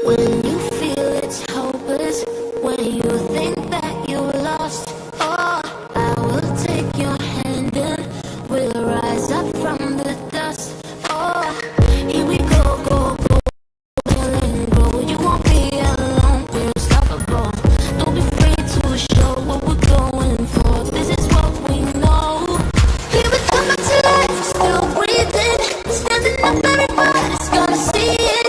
When you feel it's hopeless, when you think that you're lost, oh, I will take your hand and we'll rise up from the dust. Oh, here we go, go, go, and grow. You won't be alone, we're unstoppable. Don't be afraid to show what we're going for. This is what we know. Here we come back to life, still breathing, standing up, everybody's gonna see it.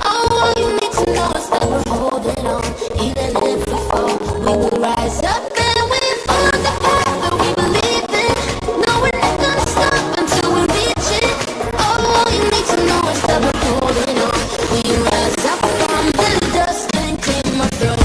Oh, all you need to know is that we're holding on. Even if we fall, we will rise up and we'll follow the path that we believe in. No, we're not gonna stop until we reach it. Oh, all you need to know is that we're holding on. We rise up from the dust and clear my throat.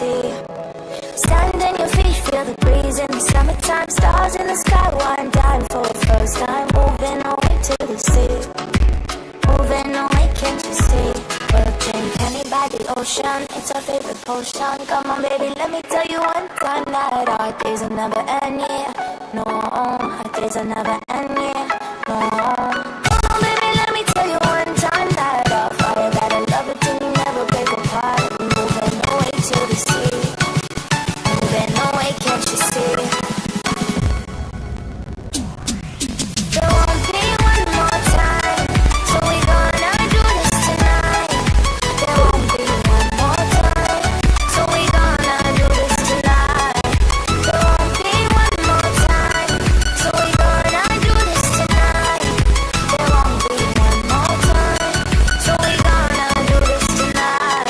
see. Stand on your feet, feel the breeze in the summertime. Stars in the sky, one dying for the first time. Moving away to the sea, moving away, can't you see? We'll drink honey by the ocean, it's our favorite potion. Come on baby, let me tell you one time that our days will never end, yeah. No, our days will never end, yeah. No. Come on baby, let me tell you one time that our fire, that I love it till you never break apart. Moving away to the sea, moving away, can't you see? There won't be one more time, so we gonna do this tonight. There won't be one more time, so we gonna do this tonight. There won't be one more time, so we gonna do this tonight. There won't be one more time, so we gonna do this tonight.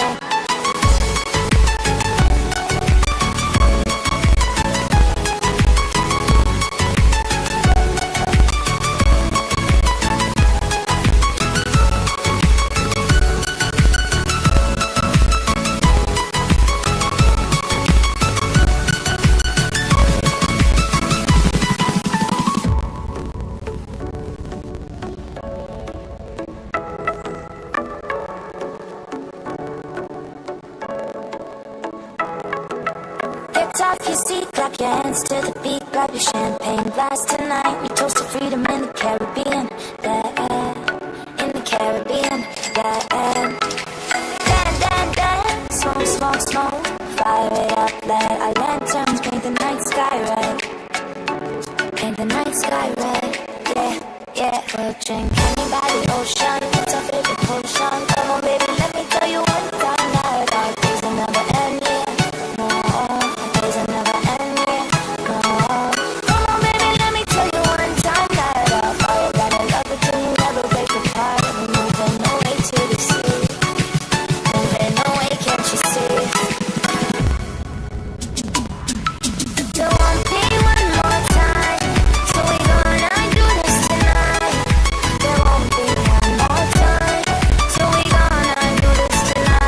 Get off your seat, clap your hands to the beat, grab your champagne glass tonight. We toast to freedom in the Caribbean, yeah, in the Caribbean, yeah. Dance, smoke, smoke, smoke, fire it up, let our lanterns paint the night sky red, paint the night sky red, yeah, yeah. We'll drink honey by the ocean, it's our favorite potion. Come on baby, let me tell you one time that our days will never end, yeah. No, our days will never end, yeah. No. Come on baby, let me tell you one time that our fire, that I love it till you never break apart. We're moving away to the sea, moving away, can't you see? There won't be one more time, so we gonna do this tonight. There won't be one more time, so we gonna do this tonight.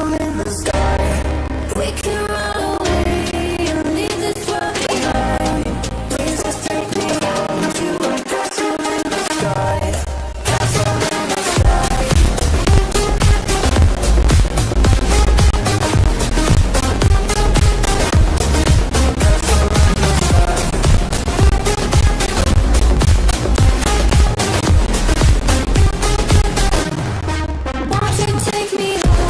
castle in the sky. We can run away and leave this world behind. Please just take me home to a castle in the sky. Castle in the sky. Won't you take me home?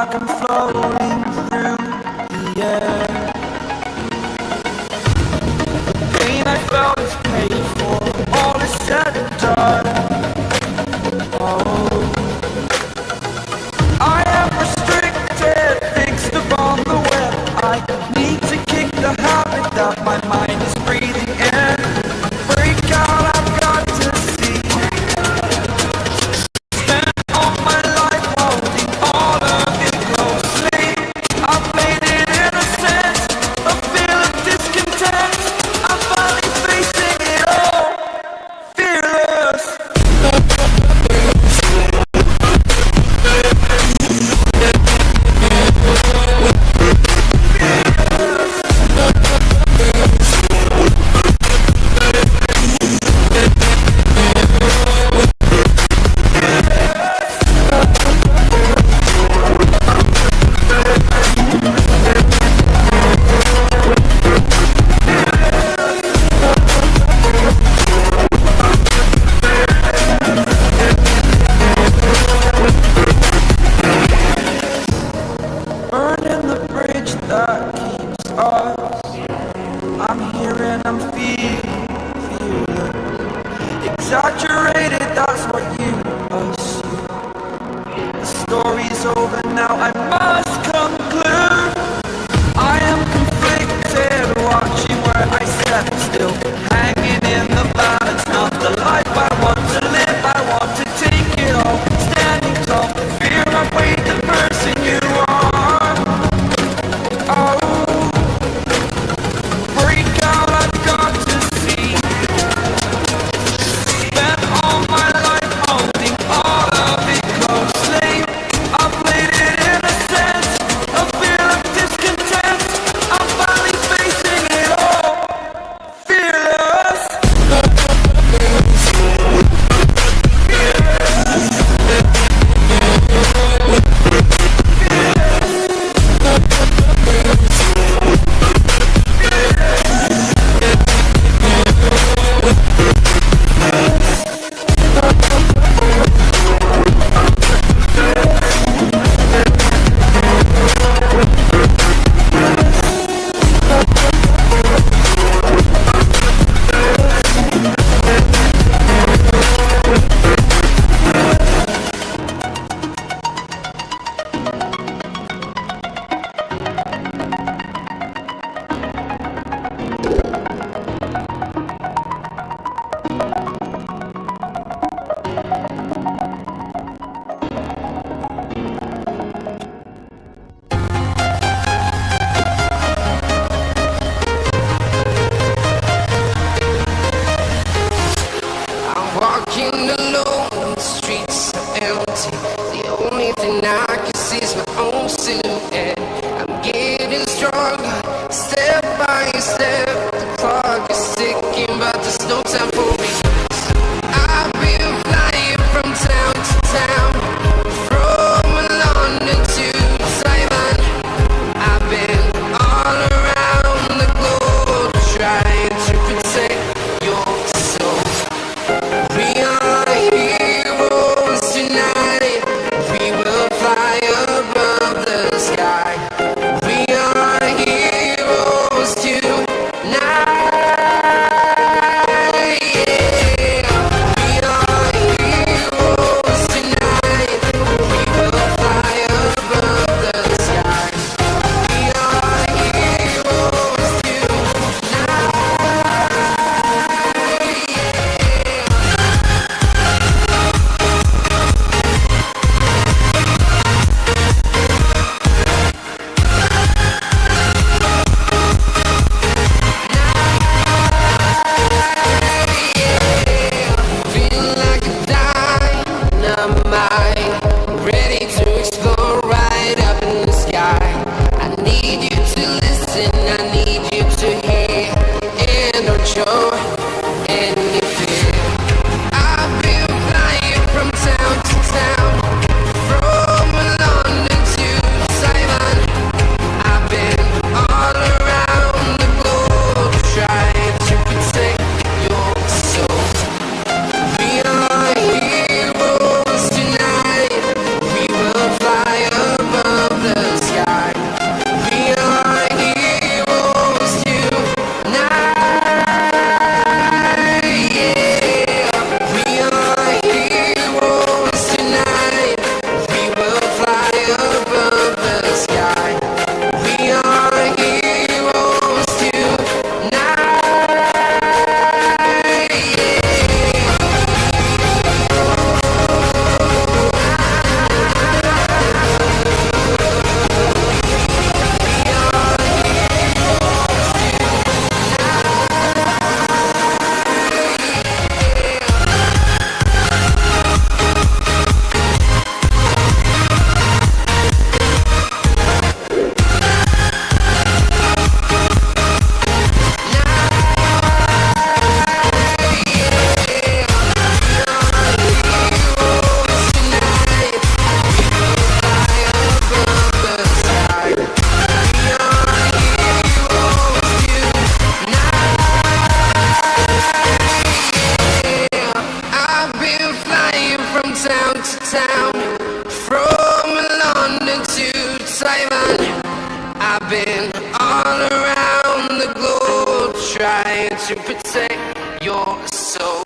like I'm floating through the air. The pain I felt is paid for, all is said and done. Oh, I am restricted, fixed upon the web. I need to kick the habit that my mind is breathing in. Break out, I've got to see. Spend all my life holding all of it closely. town to town, from London to Taiwan. I've been all around the globe trying to protect your soul.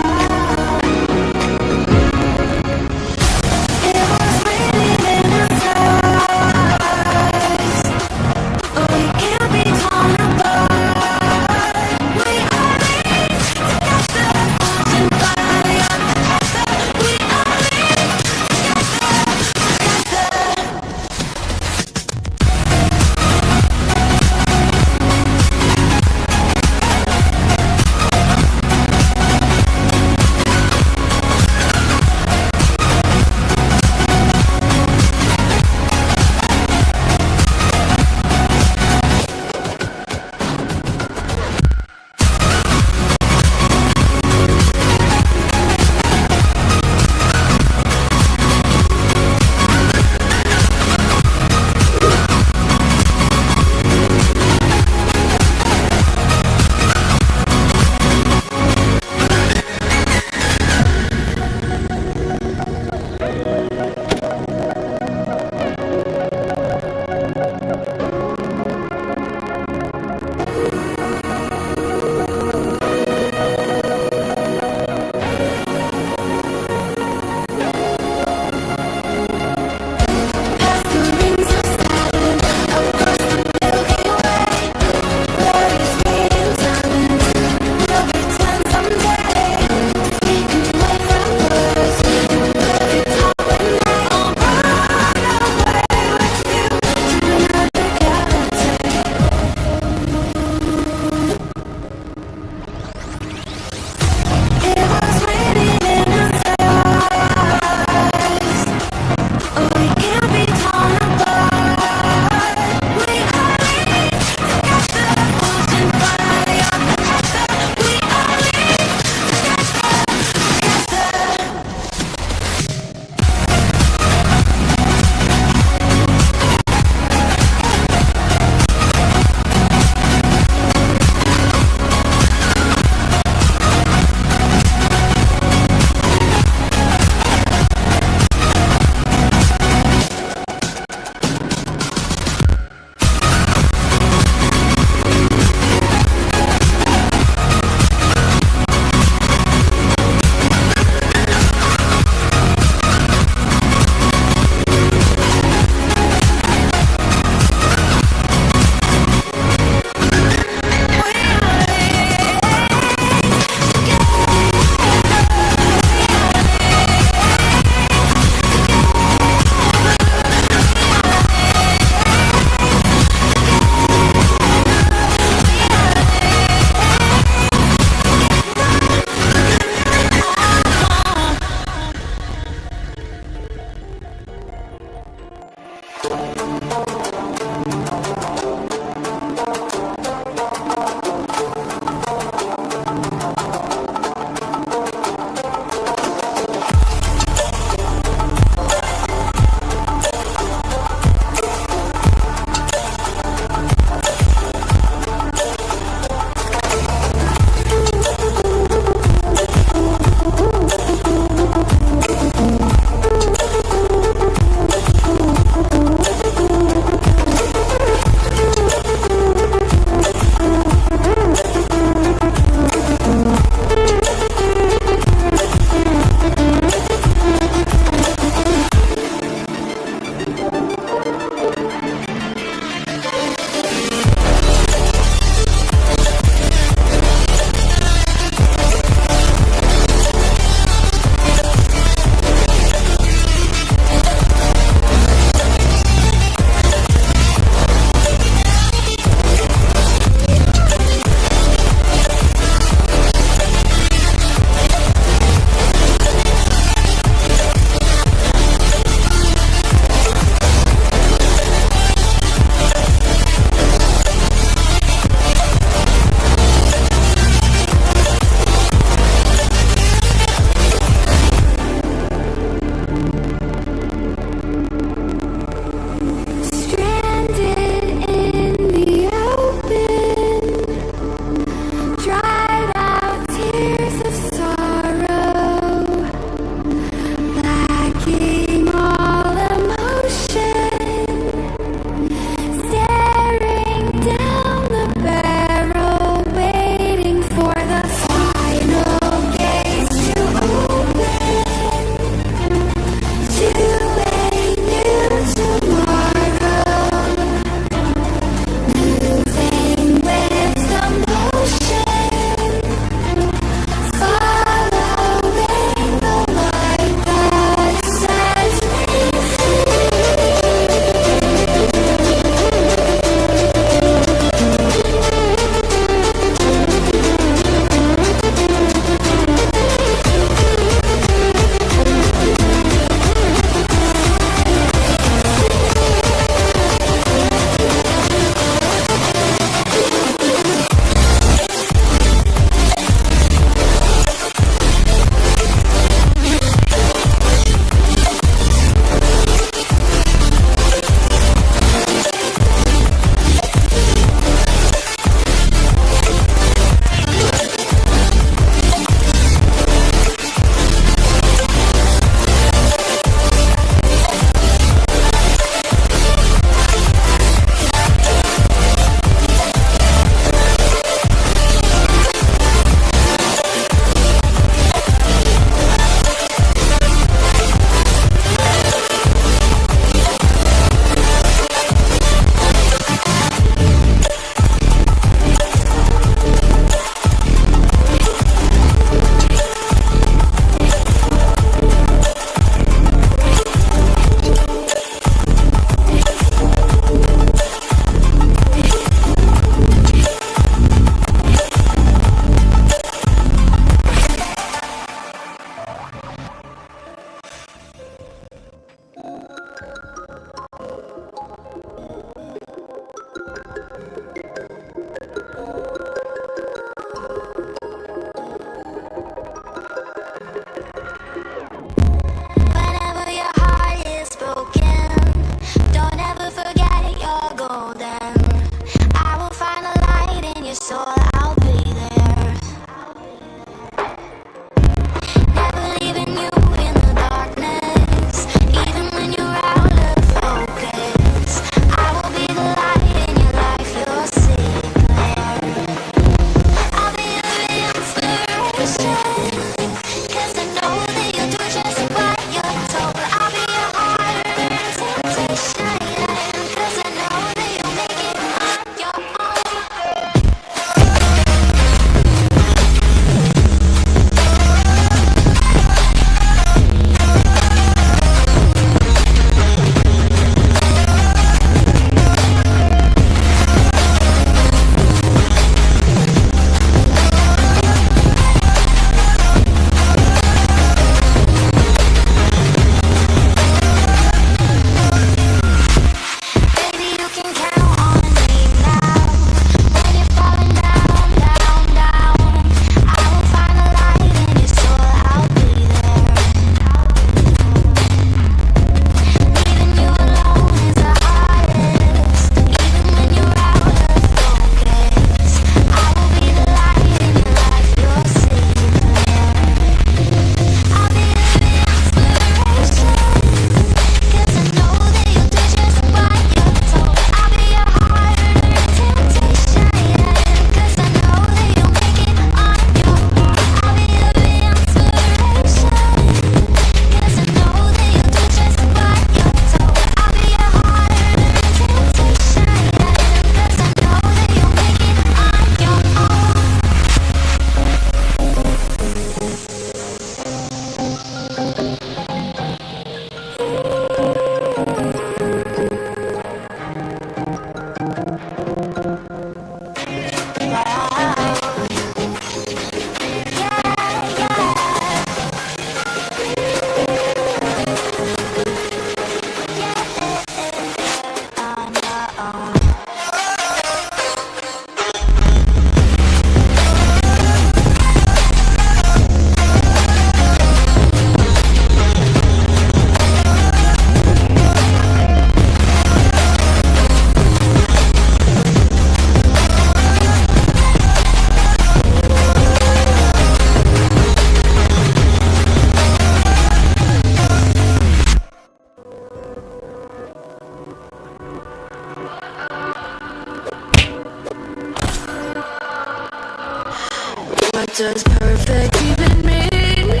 does perfect even mean?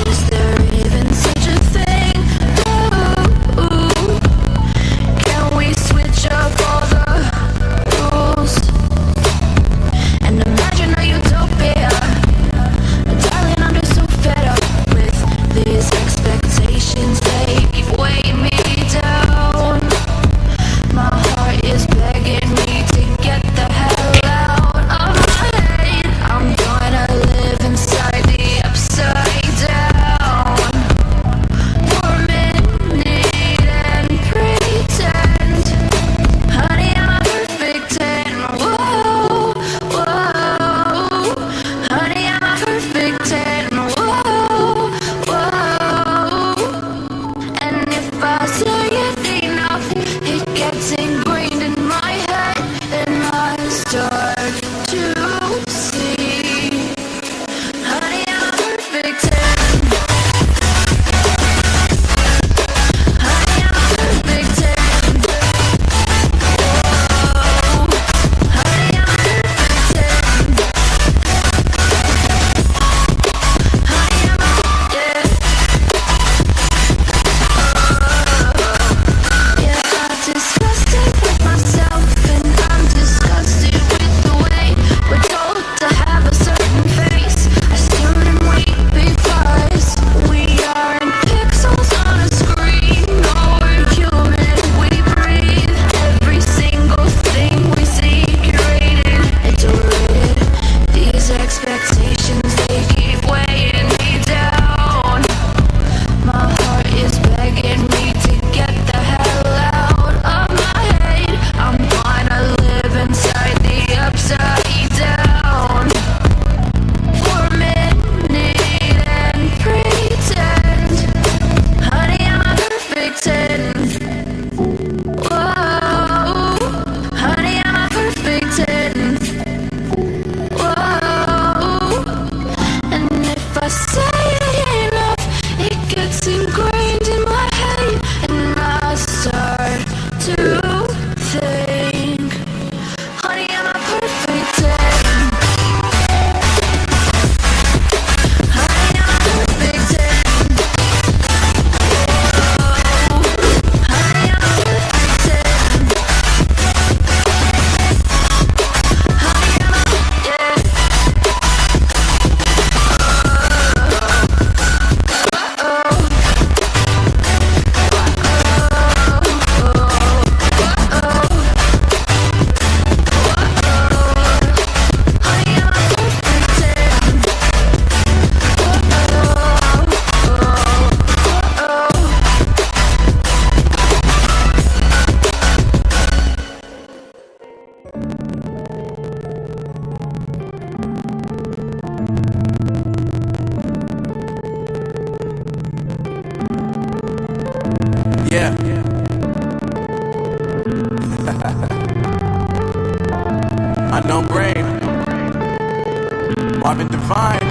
Is there even such a thing? Ooh, can we switch up all the rules and imagine a utopia? Darling, I'm just so fed up with these expectations. They keep weighing me down. My heart is begging me to get the hell out of my head. I'm gonna live inside the upside down for a minute and pretend, honey, I'm a perfect 10. Whoa, whoa, honey, I'm a perfect 10. Whoa, whoa, and if I say it enough, it gets ingrained in my head, and I start to see, honey, I'm a perfect 10. Honey, I'm a perfect 10. Whoa, honey, I'm a perfect 10. Honey, I'm a, yeah. Yeah, I'm disgusted with myself, and I'm disgusted with the way we're told to have a certain face. I stare and wait because we aren't pixels on a screen. No, we're human, we breathe. Every single thing we see curated, adored. These expectations, they keep weighing me down. My heart is begging me to get the hell out of my head. I'm gonna live inside the upside down for a minute and pretend, honey, I'm a perfect 10. Whoa, honey, I'm a perfect 10. Whoa, and if I say it enough, it gets ingrained in my head, and I start to think, honey, I'm a perfect 10. Honey, I'm a perfect 10. Whoa, honey, I'm a perfect 10. Honey, I'm a, yeah. Yeah. Unknown brain. Undefined.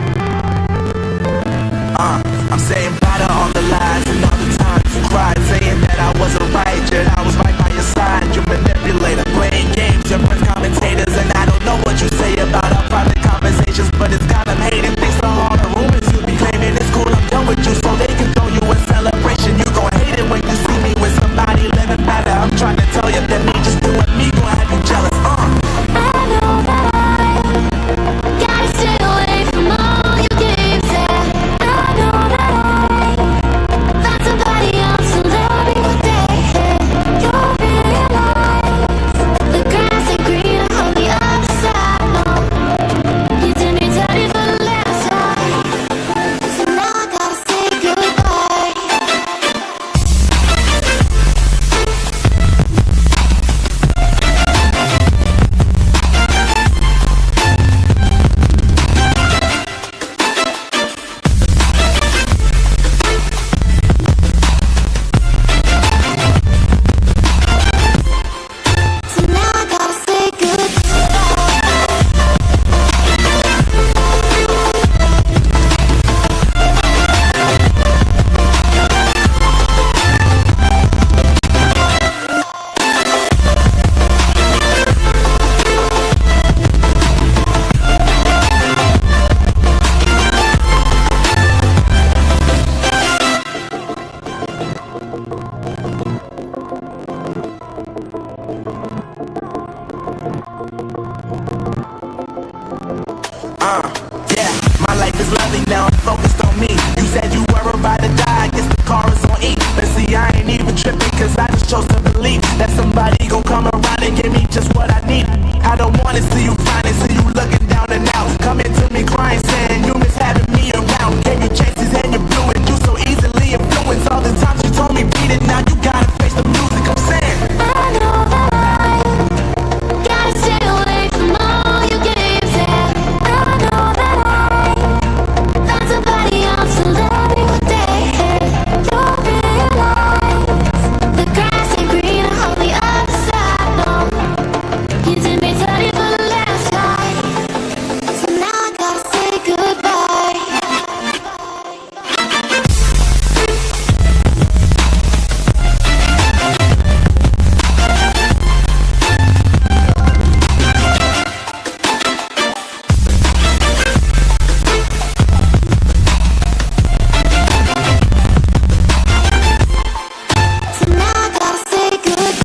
I'm saying bye to all the lies and all the times you cried, saying that I wasn't right, yet I was right by your side. You manipulator, playing games, your press commentators, and I don't know what you say about our private conversations, but it's got them hating. Thanks to all the rumors you be claiming, it's cool, I'm done with you, so they can throw you a celebration. You gon' hate it when you see me with somebody living better. I'm trying to tell you that me just doing me gon' have you jealous. I know that I gotta stay away from all finally now I'm focused on me. You said you were about to die, I guess the car is on E. But see, I ain't even tripping, cause I just chose to believe that somebody gon' come around and give me just what I need. I don't wanna see you crying, see you looking down and out, coming to me crying, saying you miss having me around. Gave you chances and you blew it, you so easily influenced. All the times you told me beat it, now you gotta face the music. I'm saying I know that I gotta stay away from all your games. Yeah, I know that I found somebody else to love me one day. You'll realize the grass ain't greener on the other side. No, you did me dirty for the last time, so now I gotta say goodbye. So now I gotta say goodbye.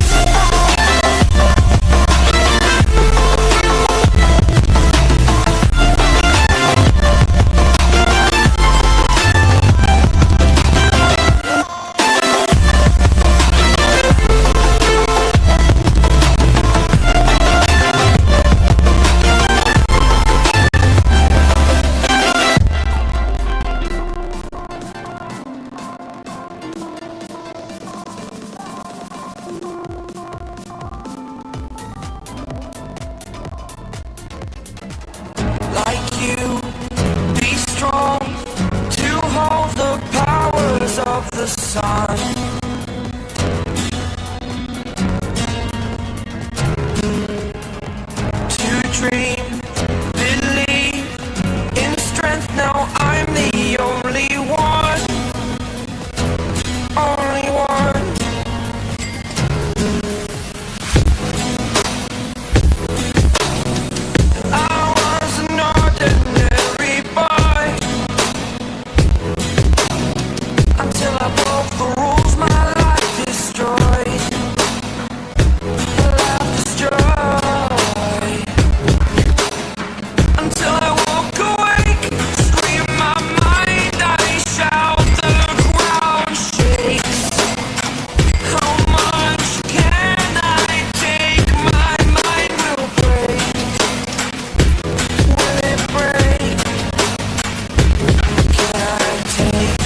Like you, be strong to hold the powers of the sun. To dream, believe in strength. Now I'm the only one, only one. I was an ordinary boy until I broke the rules. My life destroyed. My life destroyed. Until I woke awake, scream my mind, I shout, the ground shakes. How much can I take? My mind will break. Will it break? Can I take?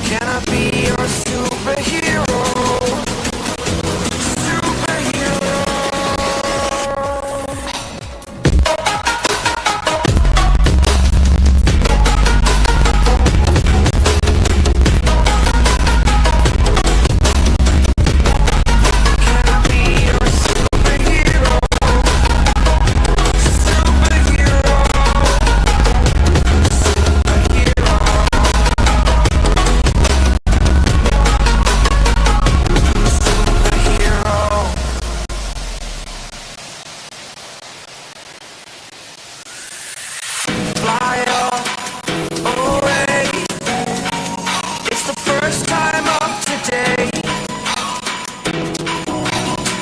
Can I be your superhero? Superhero. Can I be your superhero? Superhero. Superhero. Fly away. It's the first time of today.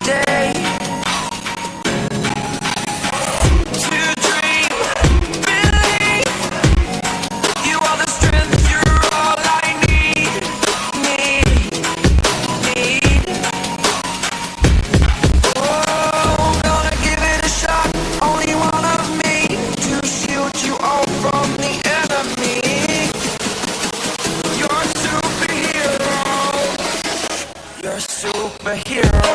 Today. To dream, believe. You are the strength, you're all I need. Need. Oh, gonna give it a shot. Only one of me to shield you all from the enemy. You're a superhero. You're a superhero.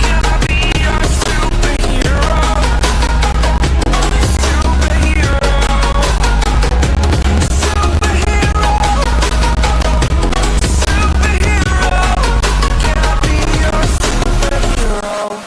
Can I be your superhero? Superhero. Superhero. Superhero. Can I be your superhero?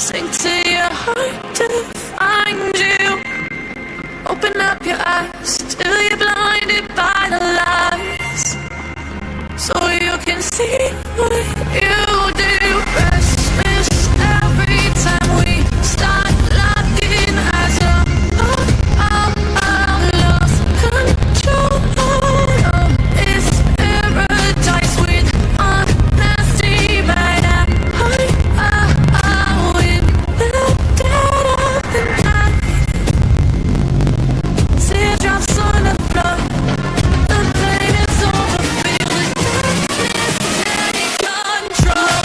Sink to your heart to find you. Open up your eyes till you're blinded by the lies, so you can see what you do. Restless every time we start locking eyes. Lost control of this paradise with honesty, but in the dead of the night. Teardrops on the floor. The pain is over. Feel the darkness take control.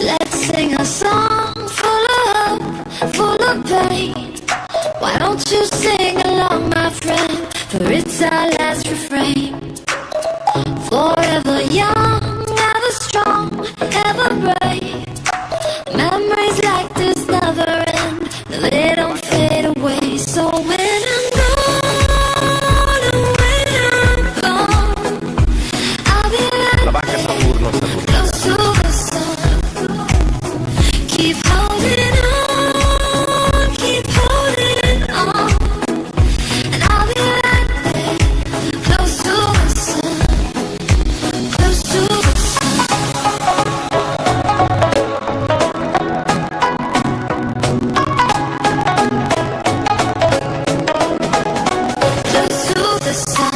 Let's sing a song full of hope, full of pain. Why don't you sing along, my friend? For it's our last refrain. Forever young, ever strong, ever brave. Memories like this never end. No, they don't fade away. So when I'm gone, when I'm gone, I'll be right there, close to the sun. Keep holding on, keep holding on, and I'll be right there, close to the sun, close to the sun. Close to the sun.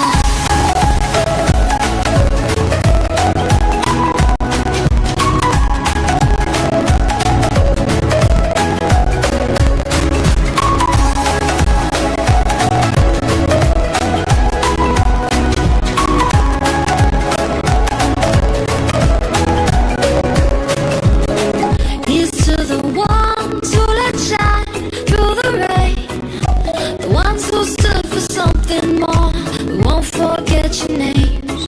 Here's to the ones who let shine through the rain, the ones who stood for something more. We won't forget your names.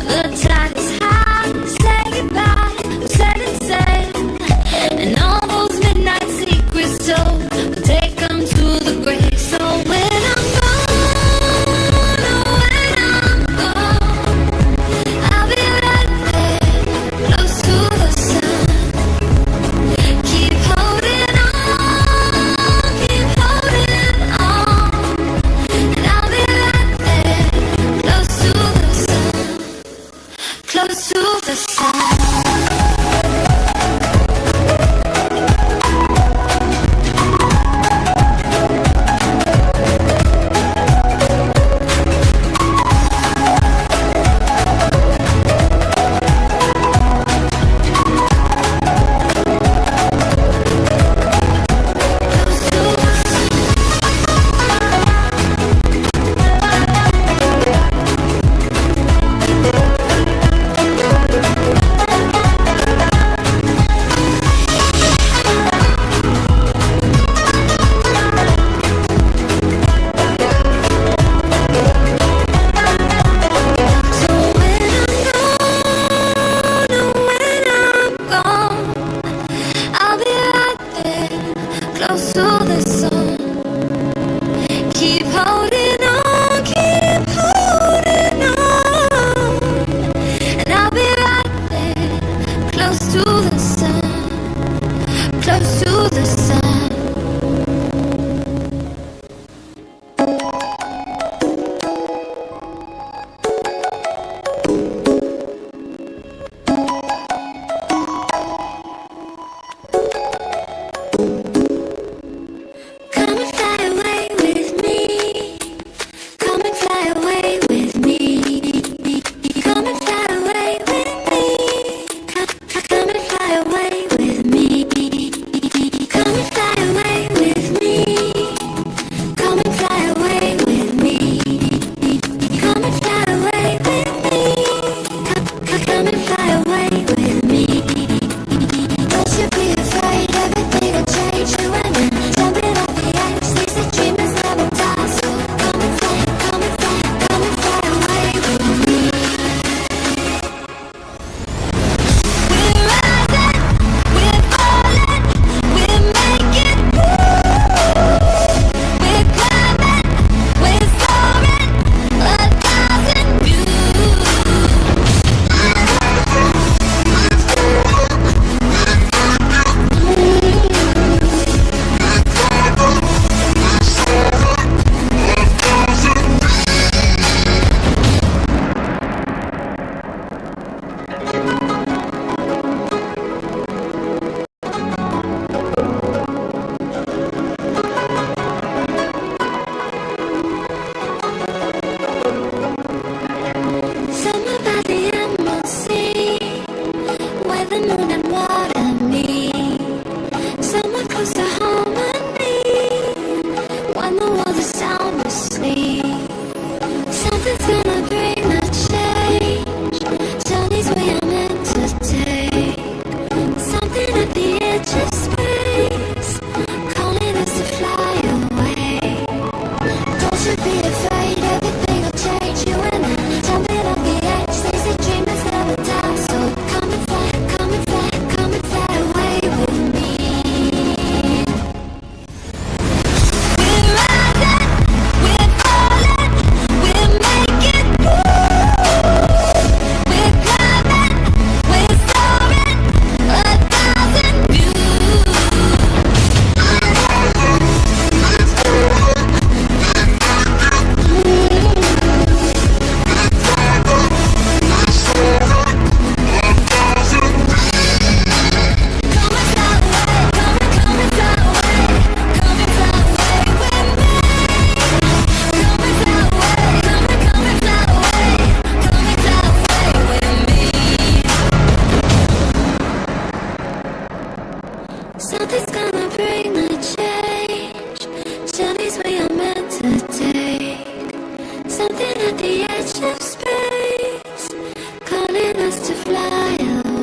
The tide is high, say goodbye, we set it sail, and all those midnight secrets told, we'll take them to the grave. So when I'm gone, when I'm gone, I'll be right there, close to the sun. Keep holding on, keep holding on, and I'll be right there, close to the sun, close to the sun. So when I'm gone, I'll be right there, close to the sun. Keep holding on, and I'll be right there, close to the sun, close to the sun. Come and fly away with me. Come and fly away with me. Come and fly away with me. Come and fly away with me. Come Nothing's gonna bring the change. Journeys we are meant to take. Something at the edge of space, calling us to fly away.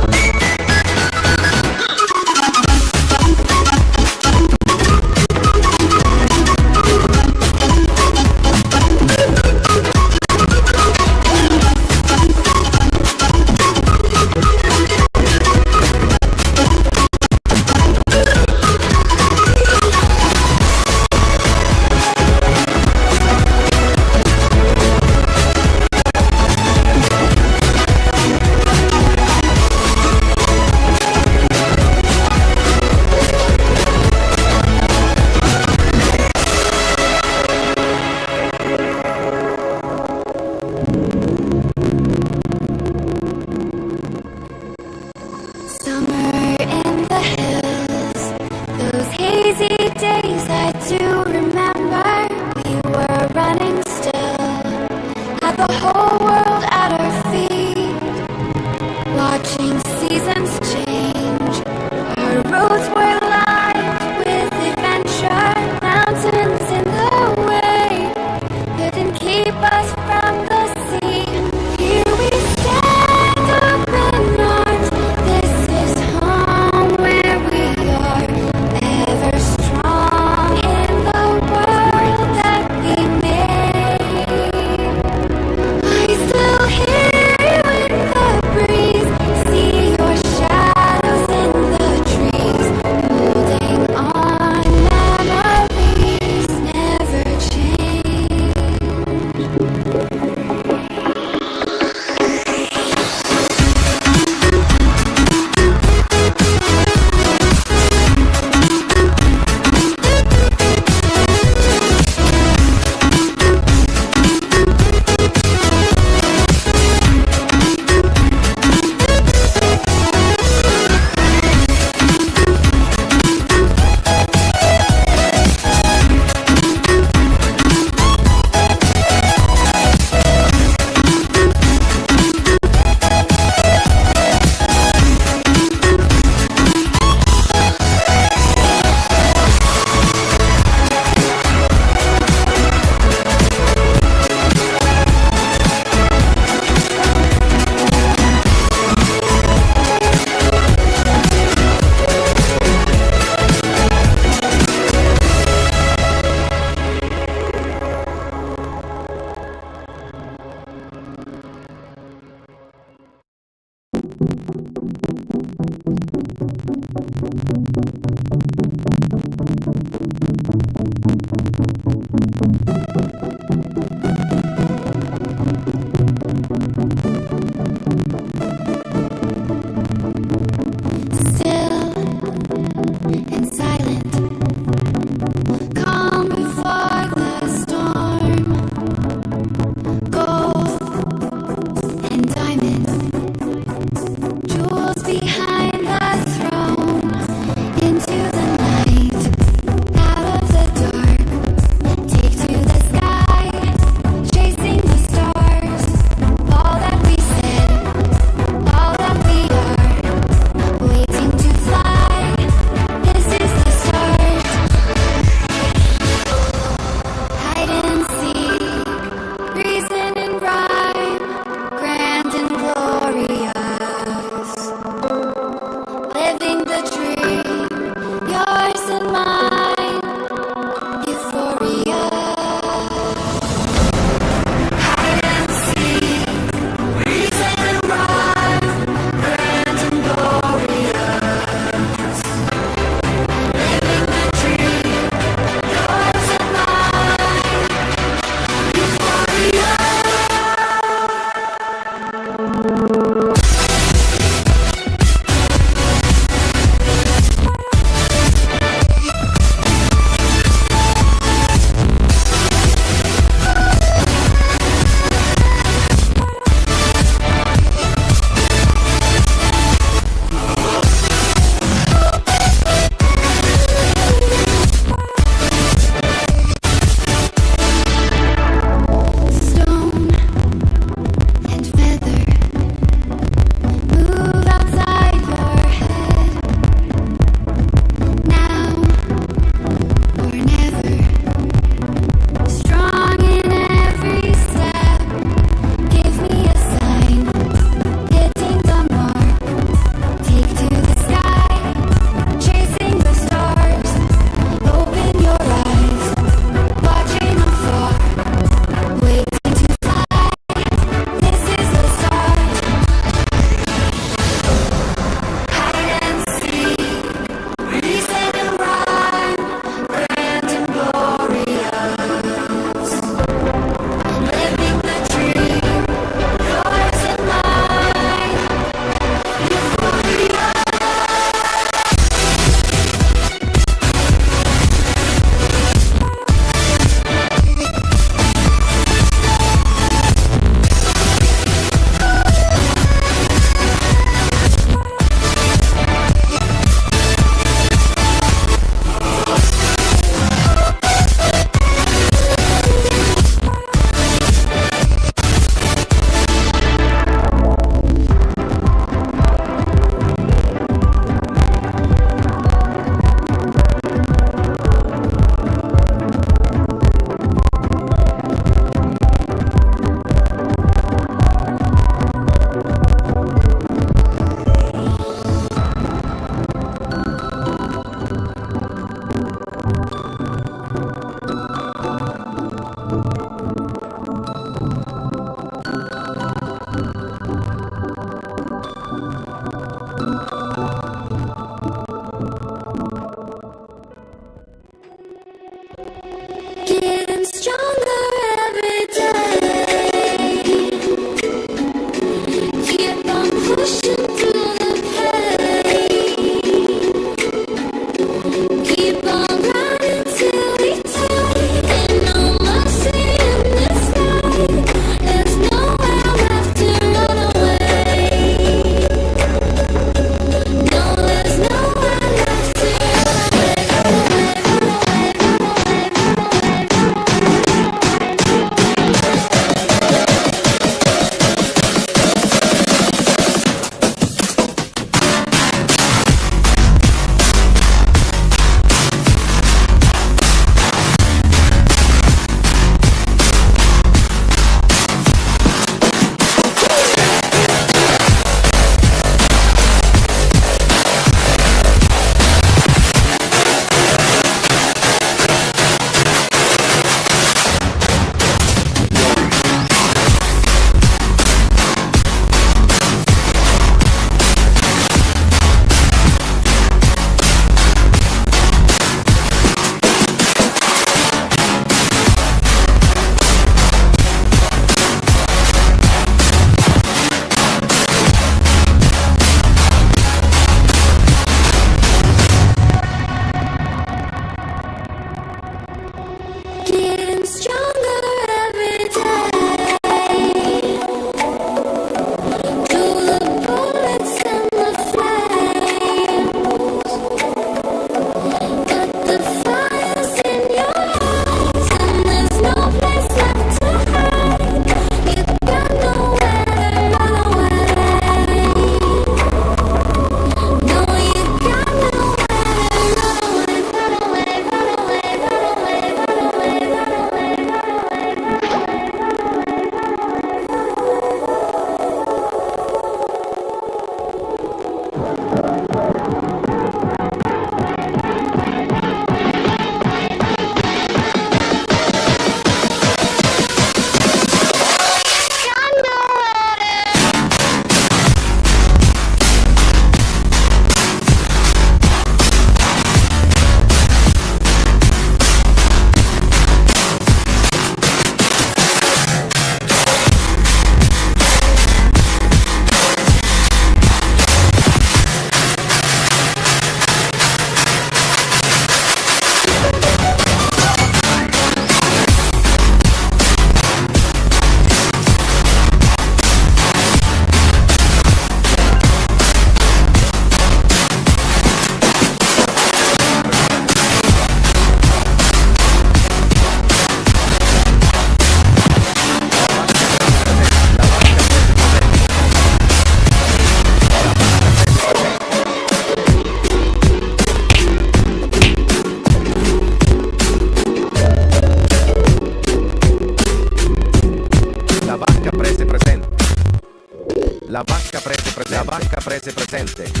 sorprese presente.